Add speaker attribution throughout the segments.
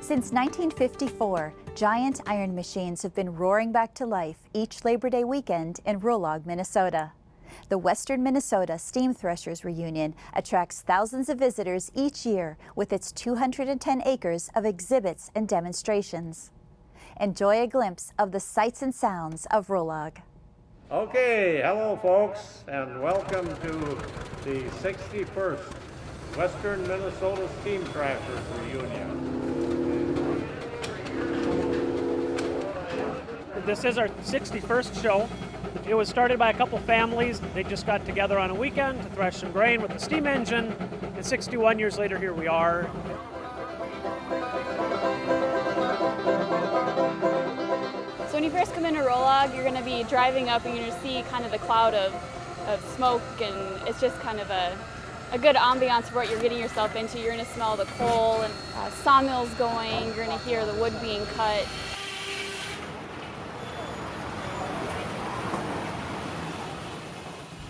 Speaker 1: Since 1954, giant iron machines have been roaring back to life each Labor Day weekend in Rollag, Minnesota. The Western Minnesota Steam Threshers Reunion attracts thousands of visitors each year with its 210 acres of exhibits and demonstrations. Enjoy a glimpse of the sights and sounds of Rollag.
Speaker 2: Okay, hello folks, and welcome to the 61st Western Minnesota Steam Threshers Reunion.
Speaker 3: This is our 61st show. It was started by a couple families. They just got together on a weekend to thresh some grain with the steam engine, and 61 years later, here we are.
Speaker 4: So when you first come into Rollag, you're going to be driving up and you're going to see kind of the cloud of smoke, and it's just kind of a good ambiance for what you're getting yourself into. You're going to smell the coal and sawmills going. You're going to hear the wood being cut.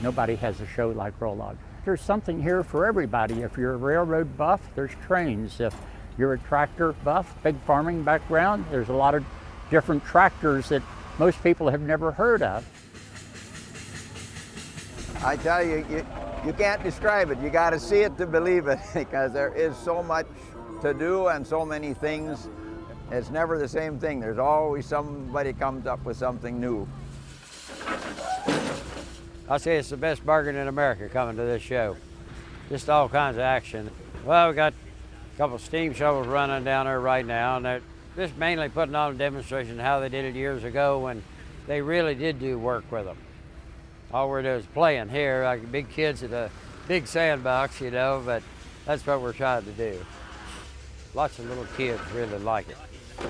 Speaker 5: Nobody has a show like Rollag. There's something here for everybody. If you're a railroad buff, there's trains. If you're a tractor buff, big farming background, there's a lot of different tractors that most people have never heard of.
Speaker 6: I tell you, you can't describe it. You got to see it to believe it, because there is so much to do and so many things. It's never the same thing. There's always somebody comes up with something new.
Speaker 7: I'll say it's the best bargain in America coming to this show. Just all kinds of action. Well, we got a couple steam shovels running down there right now, and they're just mainly putting on a demonstration of how they did it years ago when they really did do work with them. All we're doing is playing here, like big kids at a big sandbox, you know, but that's what we're trying to do. Lots of little kids really like it.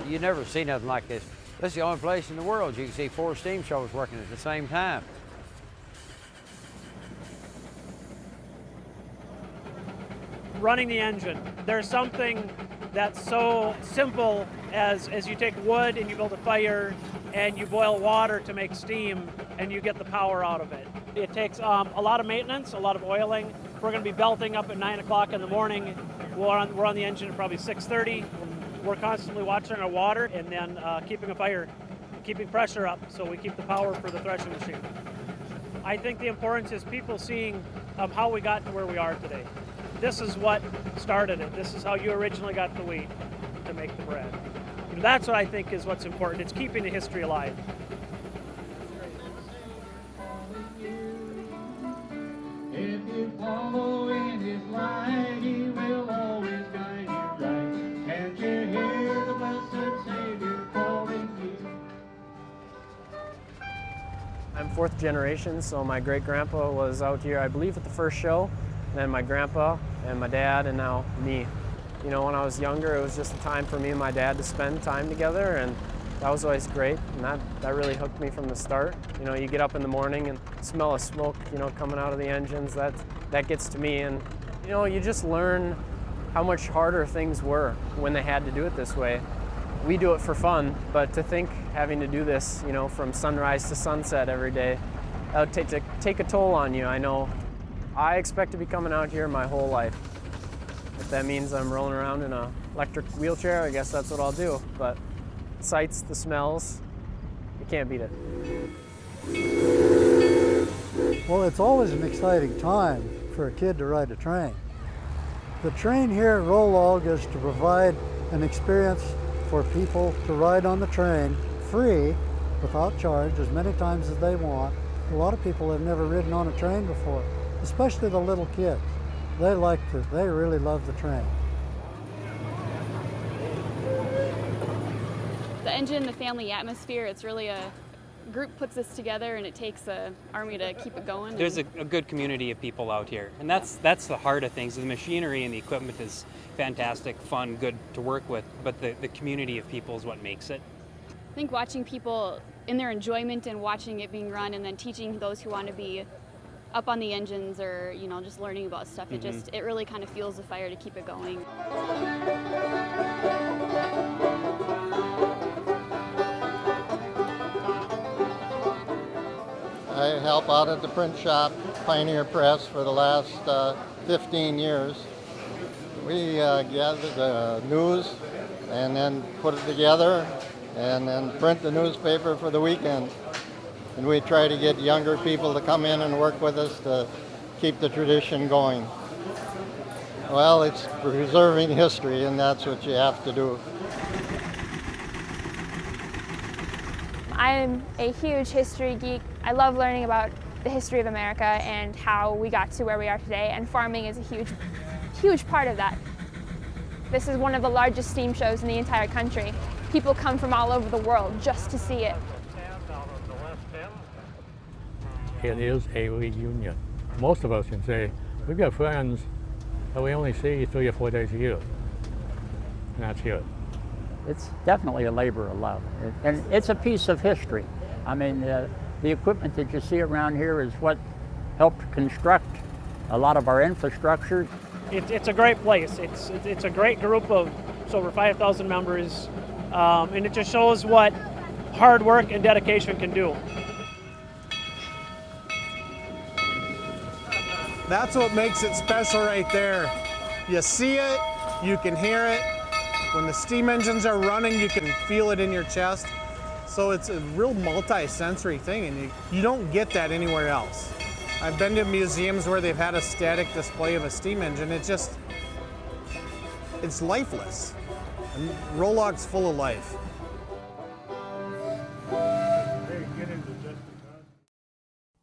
Speaker 7: You never see nothing like this. This is the only place in the world you can see 4 steam shovels working at the same time.
Speaker 3: Running the engine. There's something that's so simple as you take wood and you build a fire and you boil water to make steam and you get the power out of it. It takes a lot of maintenance, a lot of oiling. We're going to be belting up at 9 o'clock in the morning. We're on the engine at probably 6:30. We're constantly watching our water and then keeping a fire, keeping pressure up so we keep the power for the threshing machine. I think the importance is people seeing how we got to where we are today. This is what started it. This is how you originally got the wheat to make the bread. And that's what I think is what's important. It's keeping the history alive.
Speaker 8: If you follow in his line, he will always guide you right. Can't you hear the blessed Savior calling you?
Speaker 9: I'm 4th generation, so my great-grandpa was out here, I believe, at the first show. Then my grandpa and my dad, and now me. You know, when I was younger, it was just a time for me and my dad to spend time together, and that was always great, and that really hooked me from the start. You know, you get up in the morning and smell of smoke, you know, coming out of the engines, that gets to me, and you know, you just learn how much harder things were when they had to do it this way. We do it for fun, but to think having to do this, you know, from sunrise to sunset every day, that would take a toll on you. I know I expect to be coming out here my whole life. If that means I'm rolling around in an electric wheelchair, I guess that's what I'll do. But the sights, the smells, you can't beat it.
Speaker 10: Well, it's always an exciting time for a kid to ride a train. The train here at Rollag is to provide an experience for people to ride on the train free, without charge, as many times as they want. A lot of people have never ridden on a train before, especially the little kids. They really love the train.
Speaker 4: The engine, the family atmosphere, it's really a group puts this together, and it takes an army to keep it going.
Speaker 11: There's a good community of people out here, and that's the heart of things. The machinery and the equipment is fantastic, fun, good to work with, but the community of people is what makes it.
Speaker 4: I think watching people in their enjoyment and watching it being run, and then teaching those who want to be up on the engines or, you know, just learning about stuff, it really kind of fuels the fire to keep it going.
Speaker 12: I help out at the print shop, Pioneer Press, for the last 15 years. We gather the news and then put it together and then print the newspaper for the weekend. And we try to get younger people to come in and work with us to keep the tradition going. Well, it's preserving history, and that's what you have to do.
Speaker 13: I'm a huge history geek. I love learning about the history of America and how we got to where we are today, and farming is a huge part of that. This is one of the largest steam shows in the entire country. People come from all over the world just to see it.
Speaker 14: It is a reunion. Most of us can say, we've got friends that we only see 3 or 4 days a year, and that's it.
Speaker 5: It's definitely a labor of love, and it's a piece of history. I mean, the equipment that you see around here is what helped construct a lot of our infrastructure.
Speaker 3: It's a great place. It's a great group of over 5,000 members, and it just shows what hard work and dedication can do.
Speaker 15: That's what makes it special right there. You see it, you can hear it. When the steam engines are running, you can feel it in your chest. So it's a real multi-sensory thing, and you don't get that anywhere else. I've been to museums where they've had a static display of a steam engine. It's lifeless. And Rolog's full of life.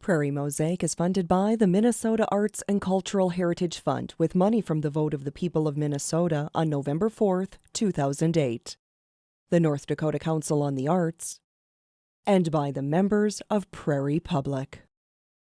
Speaker 16: Prairie Mosaic is funded by the Minnesota Arts and Cultural Heritage Fund with money from the vote of the people of Minnesota on November 4th, 2008, the North Dakota Council on the Arts, and by the members of Prairie Public.